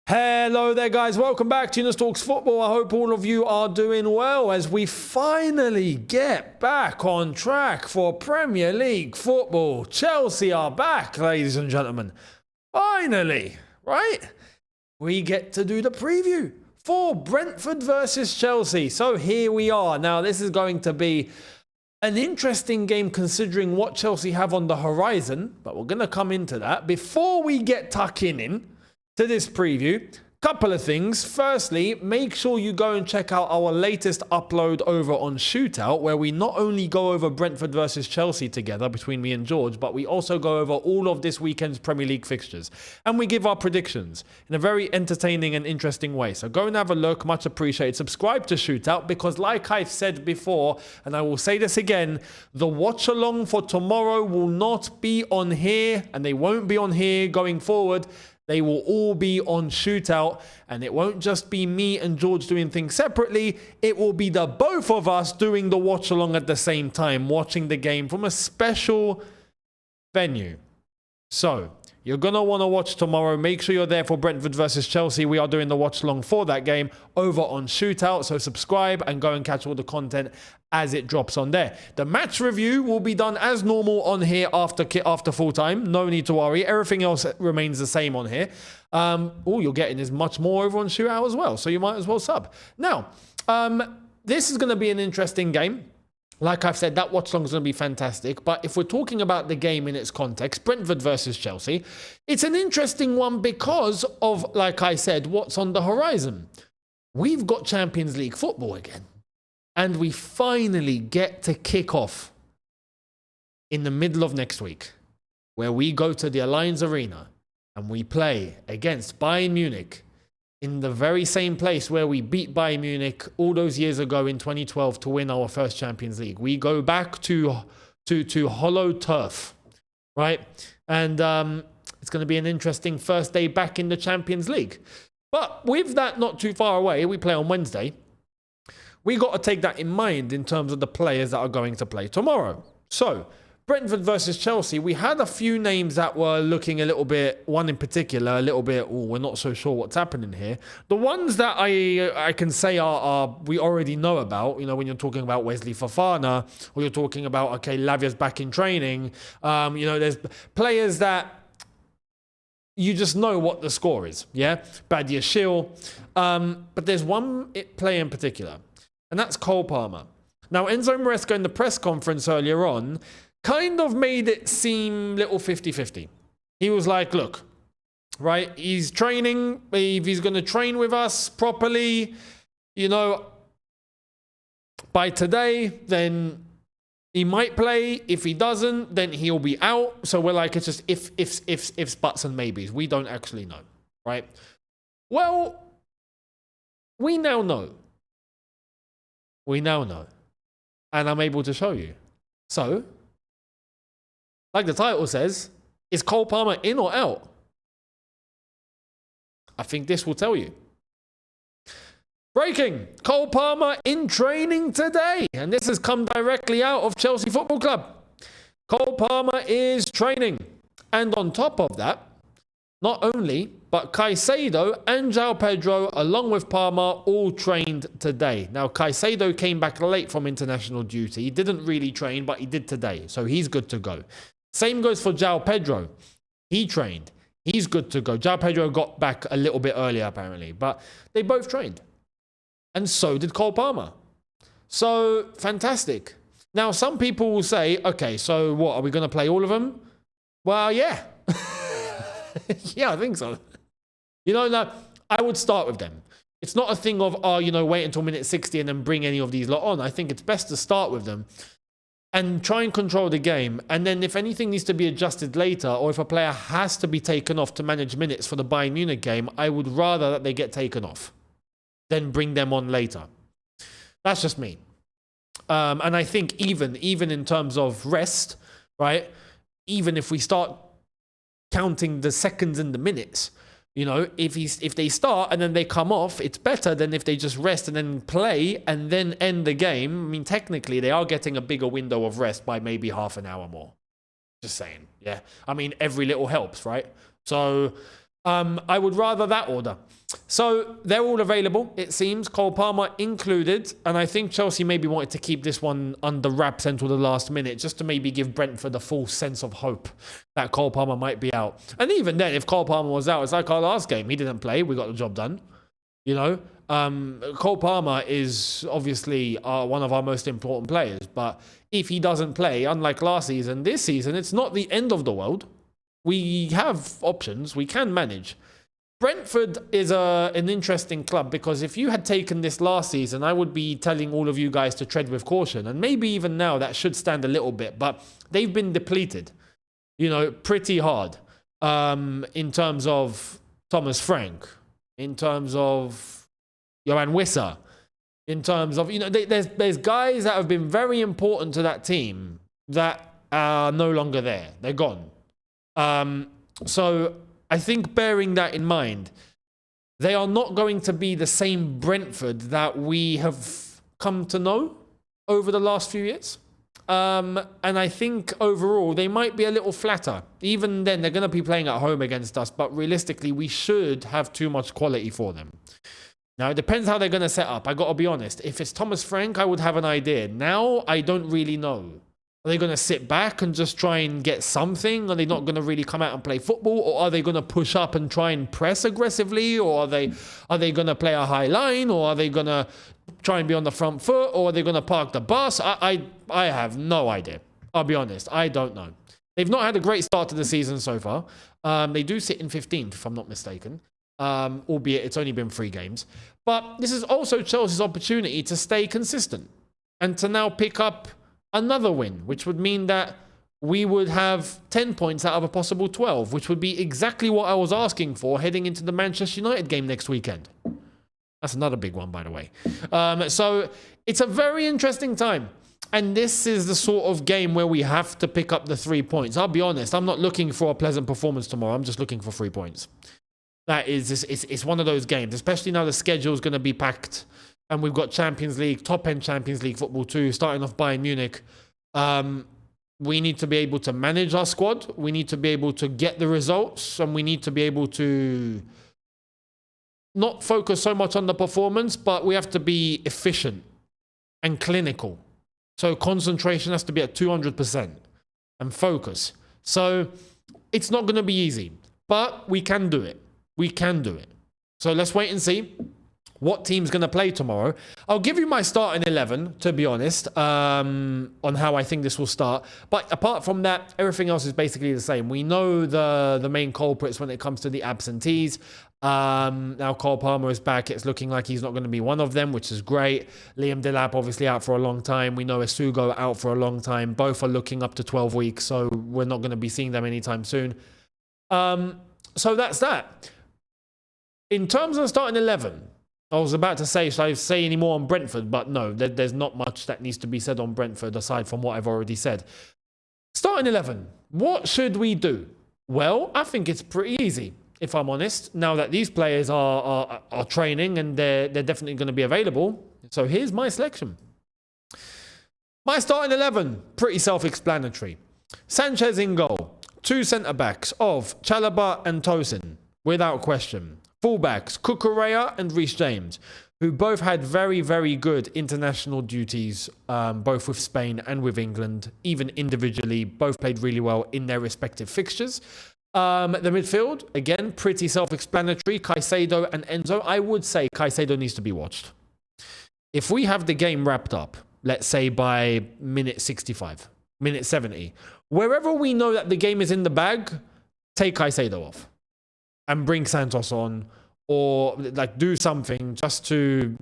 Hello there guys, welcome back to Younes Talks Football. I hope all of you are doing well as we finally get back on track for Premier League football. Chelsea are back, ladies and gentlemen. Finally, right? We get to do the preview for Brentford versus Chelsea. So here we are. Now this is going to be an interesting game considering what Chelsea have on the horizon, but we're going to come into that. Before we get tucking in to this preview, couple of things. Firstly, make sure you go and check out our latest upload over on Shootout, where we not only go over Brentford versus Chelsea together between me and George, but we also go over all of this weekend's Premier League fixtures. And we give our predictions in a very entertaining and interesting way. So go and have a look. Much appreciated. Subscribe to Shootout because like I've said before, and I will say this again, the watch along for tomorrow will not be on here, and they won't be on here going forward. They will all be on Shootout, and it won't just be me and George doing things separately. It will be the both of us doing the watch along at the same time, watching the game from a special venue. So you're going to want to watch tomorrow. Make sure you're there for Brentford versus Chelsea. We are doing the watch along for that game over on Shootout. So subscribe and go and catch all the content as it drops on there. The match review will be done as normal on here after full time. No need to worry. Everything else remains the same on here. All you're getting is much more over on Shootout as well. So you might as well sub. Now, this is going to be an interesting game. Like I've said, that watch along is going to be fantastic. But if we're talking about the game in its context, Brentford versus Chelsea, it's an interesting one because of, like I said, what's on the horizon. We've got Champions League football again. And we finally get to kick off in the middle of next week, where we go to the Allianz Arena and we play against Bayern Munich in the very same place where we beat Bayern Munich all those years ago in 2012 to win our first Champions League. We go back to hollow turf, right? And it's going to be an interesting first day back in the Champions League. But with that not too far away, we play on Wednesday. We got to take that in mind in terms of the players that are going to play tomorrow. So, Brentford versus Chelsea, we had a few names that were looking a little bit, one in particular, a little bit, we're not so sure what's happening here. The ones that I can say are we already know about, you know, when you're talking about Wesley Fofana, or you're talking about, okay, Lavia's back in training. You know, there's players that you just know what the score is, yeah? Badia Shil. But there's one player in particular, and that's Cole Palmer. Now, Enzo Maresca in the press conference earlier on kind of made it seem little 50-50. He was like, look, right, he's training. If he's going to train with us properly, you know, by today, then he might play. If he doesn't, then he'll be out. So we're like, it's just ifs, buts, and maybes. We don't actually know, right? Well, we now know. We now know. And I'm able to show you. So, like the title says, is Cole Palmer in or out? I think this will tell you. Breaking! Cole Palmer in training today. And this has come directly out of Chelsea Football Club. Cole Palmer is training. And on top of that, not only, but Caicedo and João Pedro, along with Palmer, all trained today. Now, Caicedo came back late from international duty. He didn't really train, but he did today. So he's good to go. Same goes for João Pedro. He trained. He's good to go. João Pedro got back a little bit earlier, apparently. But they both trained. And so did Cole Palmer. So, fantastic. Now, some people will say, okay, so what? Are we going to play all of them? Well, yeah. Yeah, I think so. You know, no, I would start with them. It's not a thing of, oh, you know, wait until minute 60 and then bring any of these lot on. I think it's best to start with them and try and control the game. And then if anything needs to be adjusted later, or if a player has to be taken off to manage minutes for the Bayern Munich game, I would rather that they get taken off than bring them on later. That's just me. And I think even in terms of rest, right, even if we start counting the seconds and the minutes, you know, if they start and then they come off, it's better than if they just rest and then play and then end the game. I mean, technically, they are getting a bigger window of rest by maybe half an hour more. Just saying, yeah. I mean, every little helps, right? So I would rather that order. So they're all available, it seems, Cole Palmer included. And I think Chelsea maybe wanted to keep this one under wraps until the last minute, just to maybe give Brentford a false sense of hope that Cole Palmer might be out. And even then, if Cole Palmer was out, it's like our last game. He didn't play. We got the job done. You know, Cole Palmer is obviously one of our most important players. But if he doesn't play, unlike last season, this season, it's not the end of the world. We have options. We can manage. Brentford is an interesting club because if you had taken this last season, I would be telling all of you guys to tread with caution. And maybe even now that should stand a little bit. But they've been depleted, you know, pretty hard in terms of Thomas Frank, in terms of Johan Wissa, in terms of, you know, there's guys that have been very important to that team that are no longer there. They're gone. So I think bearing that in mind, they are not going to be the same Brentford that we have come to know over the last few years. And I think overall, they might be a little flatter. Even then, they're going to be playing at home against us. But realistically, we should have too much quality for them. Now, it depends how they're going to set up. I got to be honest. If it's Thomas Frank, I would have an idea. Now, I don't really know. Are they going to sit back and just try and get something? Are they not going to really come out and play football? Or are they going to push up and try and press aggressively? Or are they going to play a high line? Or are they going to try and be on the front foot? Or are they going to park the bus? I have no idea. I'll be honest. I don't know. They've not had a great start to the season so far. They do sit in 15th, if I'm not mistaken. Albeit it's only been 3 games. But this is also Chelsea's opportunity to stay consistent. And to now pick up another win, which would mean that we would have 10 points out of a possible 12, which would be exactly what I was asking for heading into the Manchester United game next weekend. That's another big one, by the way. So it's a very interesting time. And this is the sort of game where we have to pick up the 3 points. I'll be honest, I'm not looking for a pleasant performance tomorrow. I'm just looking for 3 points. That is, it's one of those games, especially now the schedule is going to be packed. And we've got Champions League, top-end Champions League football too, starting off Bayern Munich. We need to be able to manage our squad. We need to be able to get the results. And we need to be able to not focus so much on the performance, but we have to be efficient and clinical. So concentration has to be at 200% and focus. So it's not going to be easy, but we can do it. We can do it. So let's wait and see what team's going to play tomorrow. I'll give you my starting 11, to be honest, on how I think this will start. But apart from that, everything else is basically the same. We know the main culprits when it comes to the absentees. Now Cole Palmer is back. It's looking like he's not going to be one of them, which is great. Liam Delap obviously out for a long time. We know Isugo out for a long time. Both are looking up to 12 weeks, so we're not going to be seeing them anytime soon. So that's that. In terms of starting 11, I was about to say, should I say any more on Brentford? But no, there's not much that needs to be said on Brentford aside from what I've already said. Starting 11, what should we do? Well, I think it's pretty easy, if I'm honest, now that these players are training and they're definitely going to be available. So here's my selection. My starting 11, pretty self-explanatory. Sanchez in goal. 2 centre-backs of Chalobah and Tosin, without question. Fullbacks, Cucurella and Reece James, who both had very, very good international duties, both with Spain and with England, even individually, both played really well in their respective fixtures. The midfield, again, pretty self-explanatory. Caicedo and Enzo. I would say Caicedo needs to be watched. If we have the game wrapped up, let's say by minute 65, minute 70, wherever we know that the game is in the bag, take Caicedo off and bring Santos on, or like do something just to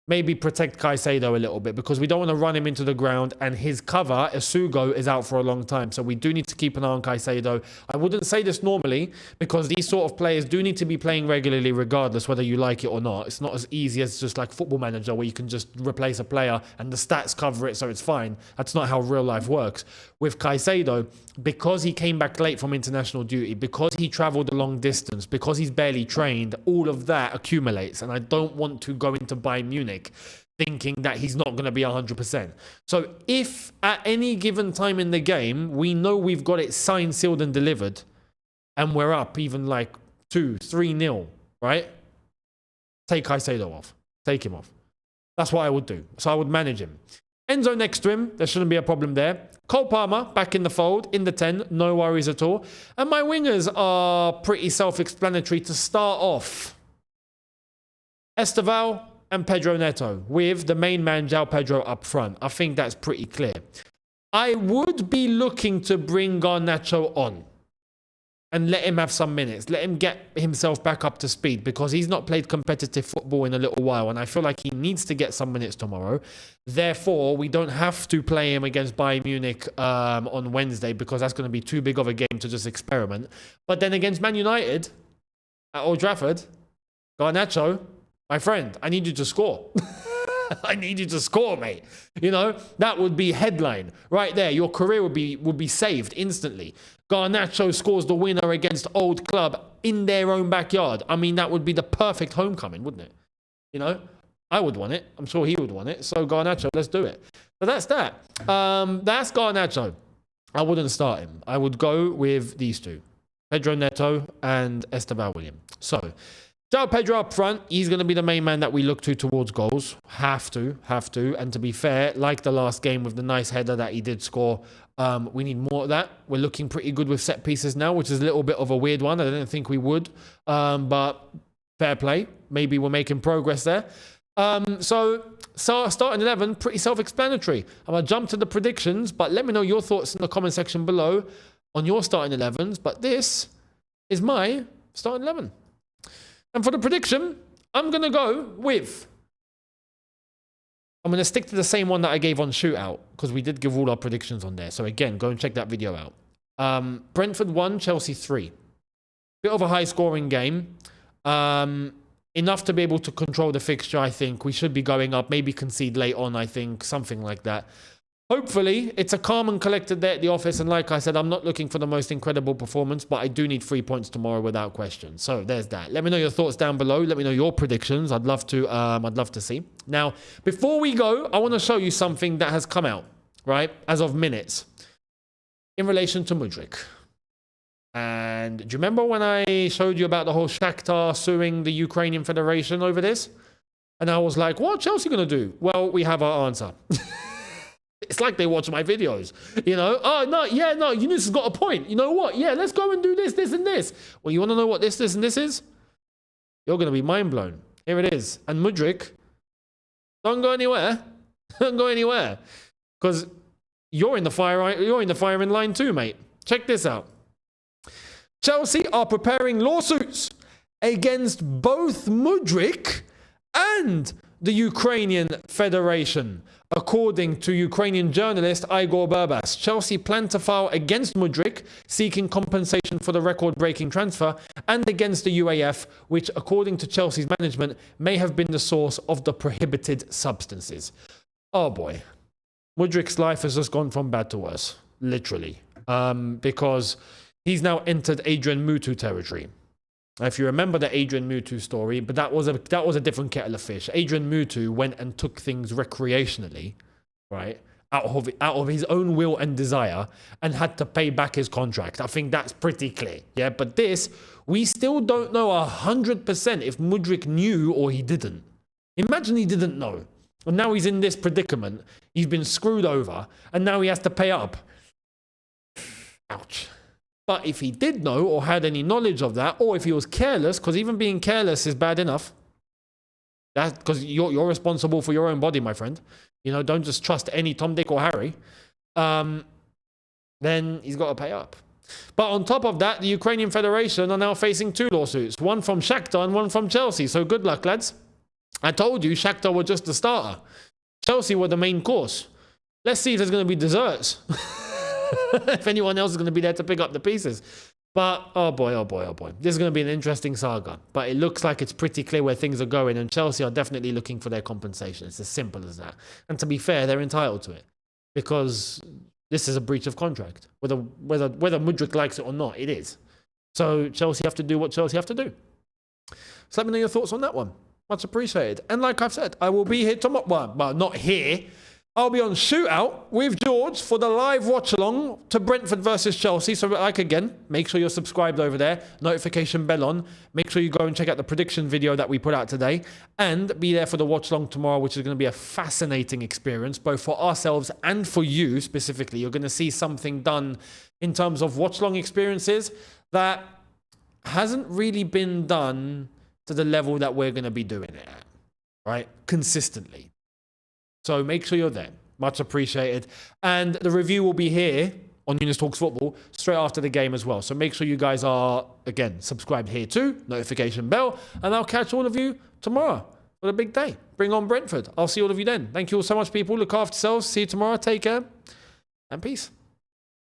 maybe protect Caicedo a little bit, because we don't want to run him into the ground, and his cover, Isugo, is out for a long time. So we do need to keep an eye on Caicedo. I wouldn't say this normally, because these sort of players do need to be playing regularly regardless whether you like it or not. It's not as easy as just like Football Manager where you can just replace a player and the stats cover it so it's fine. That's not how real life works. With Caicedo, because he came back late from international duty, because he travelled a long distance, because he's barely trained, all of that accumulates, and I don't want to go into Bayern Munich thinking that he's not going to be 100%. So if at any given time in the game we know we've got it signed, sealed and delivered, and we're up even like 2-3-0, right? Take Caicedo off. Take him off. That's what I would do. So I would manage him. Enzo next to him. There shouldn't be a problem there. Cole Palmer back in the fold, in the 10. No worries at all. And my wingers are pretty self-explanatory to start off. Esteval and Pedro Neto with the main man, João Pedro, up front. I think that's pretty clear. I would be looking to bring Garnacho on and let him have some minutes. Let him get himself back up to speed because he's not played competitive football in a little while and I feel like he needs to get some minutes tomorrow. Therefore, we don't have to play him against Bayern Munich on Wednesday because that's going to be too big of a game to just experiment. But then against Man United at Old Trafford, Garnacho, my friend, I need you to score. I need you to score, mate. You know, that would be headline right there. Your career would be saved instantly. Garnacho scores the winner against Old Club in their own backyard. I mean, that would be the perfect homecoming, wouldn't it? You know, I would want it. I'm sure he would want it. So Garnacho, let's do it. But that's that. That's Garnacho. I wouldn't start him. I would go with these two, Pedro Neto and Esteban William. So João Pedro up front, he's going to be the main man that we look to towards goals. Have to. And to be fair, like the last game with the nice header that he did score, we need more of that. We're looking pretty good with set pieces now, which is a little bit of a weird one. I didn't think we would, but fair play. Maybe we're making progress there. So starting 11, pretty self-explanatory. I'm going to jump to the predictions, but let me know your thoughts in the comment section below on your starting 11s. But this is my starting 11. And for the prediction, I'm going to go with... I'm going to stick to the same one that I gave on Shootout, because we did give all our predictions on there. So again, go and check that video out. Brentford 1, Chelsea 3. Bit of a high-scoring game. Enough to be able to control the fixture, I think. We should be going up, maybe concede late on, I think. Something like that. Hopefully, it's a calm and collected day at the office. And like I said, I'm not looking for the most incredible performance, but I do need 3 points tomorrow without question. So there's that. Let me know your thoughts down below. Let me know your predictions. I'd love to see. Now, before we go, I want to show you something that has come out, right, as of minutes, in relation to Mudryk. And do you remember when I showed you about the whole Shakhtar suing the Ukrainian Federation over this? And I was like, what Chelsea going to do? Well, we have our answer. It's like they watch my videos, you know. Oh, no, yeah, no, Younes has got a point. You know what? Yeah, let's go and do this, this, and this. Well, you want to know what this, and this is? You're going to be mind blown. Here it is. And Mudryk, don't go anywhere. Don't go anywhere. Because you're in the firing line too, mate. Check this out. Chelsea are preparing lawsuits against both Mudryk and the Ukrainian Federation. According to Ukrainian journalist Igor Burbas, Chelsea plan to file against Mudryk, seeking compensation for the record-breaking transfer, and against the UAF, which, according to Chelsea's management, may have been the source of the prohibited substances. Oh boy. Mudryk's life has just gone from bad to worse, literally, because he's now entered Adrian Mutu territory. If you remember the Adrian Mutu story, but that was a different kettle of fish. Adrian Mutu went and took things recreationally, right, out of his own will and desire, and had to pay back his contract. I think that's pretty clear, yeah. But this, we still don't know 100% if Mudryk knew or he didn't. Imagine he didn't know, and now he's in this predicament. He's been screwed over, and now he has to pay up. Ouch. But if he did know or had any knowledge of that, or if he was careless, because even being careless is bad enough, that's because you're responsible for your own body, my friend. You know, don't just trust any Tom, Dick, or Harry. Then he's got to pay up. But on top of that, the Ukrainian Federation are now facing 2 lawsuits, one from Shakhtar and one from Chelsea. So good luck, lads. I told you Shakhtar were just the starter. Chelsea were the main course. Let's see if there's going to be desserts. If anyone else is going to be there to pick up the pieces. But, oh boy. This is going to be an interesting saga. But it looks like it's pretty clear where things are going. And Chelsea are definitely looking for their compensation. It's as simple as that. And to be fair, they're entitled to it. Because this is a breach of contract. Whether Mudryk likes it or not, it is. So Chelsea have to do what Chelsea have to do. So let me know your thoughts on that one. Much appreciated. And like I've said, I will be here tomorrow. Well, not here. I'll be on Shootout with George for the live watch-along to Brentford versus Chelsea. So, like, again, make sure you're subscribed over there. Notification bell on. Make sure you go and check out the prediction video that we put out today. And be there for the watch-along tomorrow, which is going to be a fascinating experience, both for ourselves and for you specifically. You're going to see something done in terms of watch-along experiences that hasn't really been done to the level that we're going to be doing it at, right? Consistently. So make sure you're there. Much appreciated. And the review will be here on Younes Talks Football straight after the game as well. So make sure you guys are, again, subscribed here too, notification bell, and I'll catch all of you tomorrow for the big day. Bring on Brentford. I'll see all of you then. Thank you all so much, people. Look after yourselves. See you tomorrow. Take care and peace.